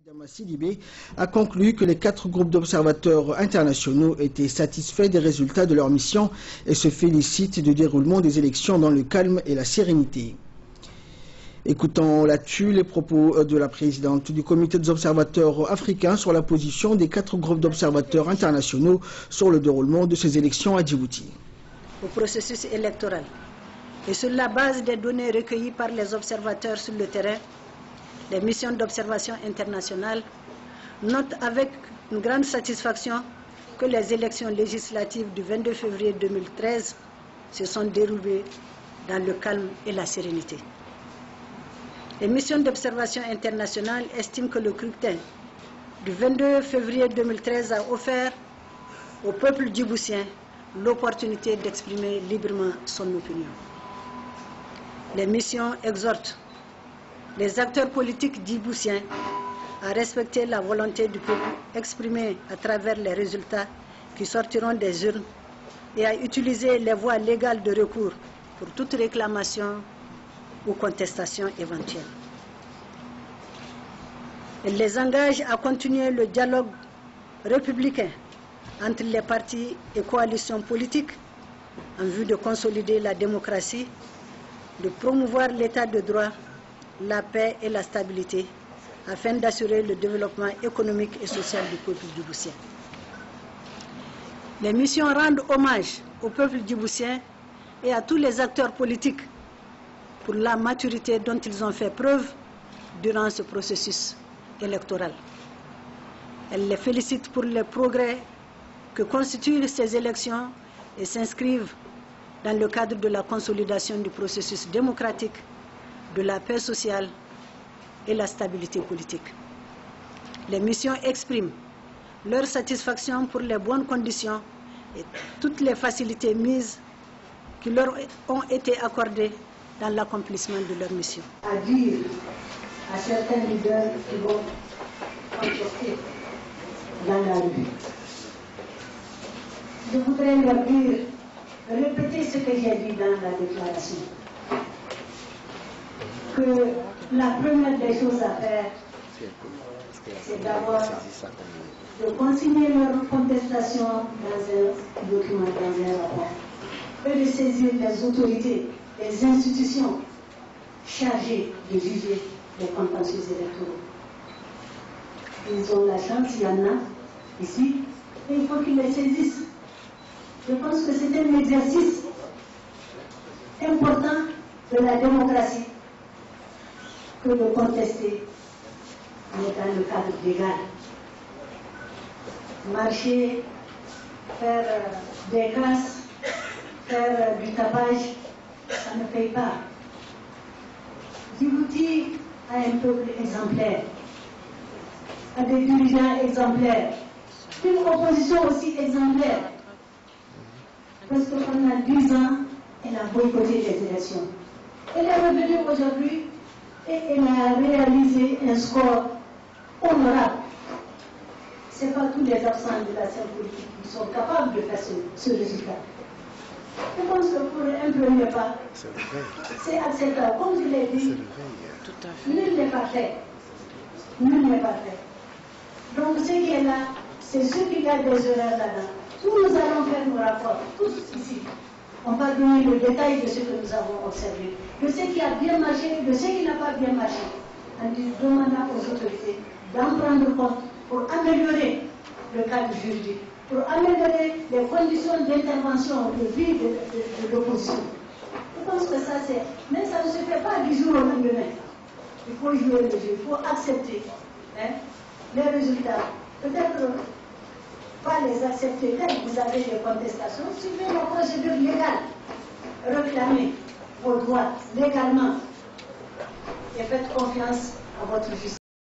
Adama Sidibé a conclu que les 4 groupes d'observateurs internationaux étaient satisfaits des résultats de leur mission et se félicitent du déroulement des élections dans le calme et la sérénité. Écoutons là-dessus les propos de la présidente du comité des observateurs africains sur la position des 4 groupes d'observateurs internationaux sur le déroulement de ces élections à Djibouti. Au processus électoral et sur la base des données recueillies par les observateurs sur le terrain, les missions d'observation internationale notent avec une grande satisfaction que les élections législatives du 22 février 2013 se sont déroulées dans le calme et la sérénité. Les missions d'observation internationale estiment que le scrutin du 22 février 2013 a offert au peuple djiboutien l'opportunité d'exprimer librement son opinion. Les missions exhortent les acteurs politiques djiboutiens à respecter la volonté du peuple exprimée à travers les résultats qui sortiront des urnes et à utiliser les voies légales de recours pour toute réclamation ou contestation éventuelle. Elle les engage à continuer le dialogue républicain entre les partis et coalitions politiques en vue de consolider la démocratie, de promouvoir l'état de droit, la paix et la stabilité afin d'assurer le développement économique et social du peuple djiboutien. Les missions rendent hommage au peuple djiboutien et à tous les acteurs politiques pour la maturité dont ils ont fait preuve durant ce processus électoral. Elles les félicitent pour les progrès que constituent ces élections et s'inscrivent dans le cadre de la consolidation du processus démocratique, de la paix sociale et la stabilité politique. Les missions expriment leur satisfaction pour les bonnes conditions et toutes les facilités mises qui leur ont été accordées dans l'accomplissement de leur mission. À dire à certains leaders qui vont contester dans la rue, je voudrais leur dire, répéter ce que j'ai dit dans la déclaration, que la première des choses à faire, c'est d'abord de consigner leur contestation dans un document, dans un rapport, et de saisir les autorités, les institutions chargées de juger les contentieux électoraux. Ils ont la chance, il y en a ici, et il faut qu'ils les saisissent. Je pense que c'est un exercice important de la démocratie que de contester, mais dans le cadre légal. Marcher, faire des grâces, faire du tapage, ça ne paye pas. Djibouti a un peuple exemplaire, a des dirigeants exemplaires, une opposition aussi exemplaire. Parce que pendant 10 ans, elle a boycotté les élections. Elle est revenue aujourd'hui et elle a réalisé un score honorable. Ce n'est pas tous les absents de la scène politique qui sont capables de faire ce résultat. Je pense que pour un premier pas, c'est acceptable. Comme je l'ai dit, nul n'est parfait. Nul n'est parfait. Donc ce qui est là, c'est ceux qui gardent des erreurs là-dedans. Nous allons faire nos rapports, tous ici. On va donner le détail de ce que nous avons observé, de ce qui a bien marché, de ce qui n'a pas bien marché, en demandant aux autorités d'en prendre compte pour améliorer le cadre juridique, pour améliorer les conditions d'intervention, de vie de l'opposition. Je pense que ça c'est... Mais ça ne se fait pas du jour au lendemain. Il faut jouer le jeu, il faut accepter les résultats. Peut-être pas les accepter quand vous avez des contestations, suivez la procédure légale, réclamez vos droits légalement et faites confiance à votre justice.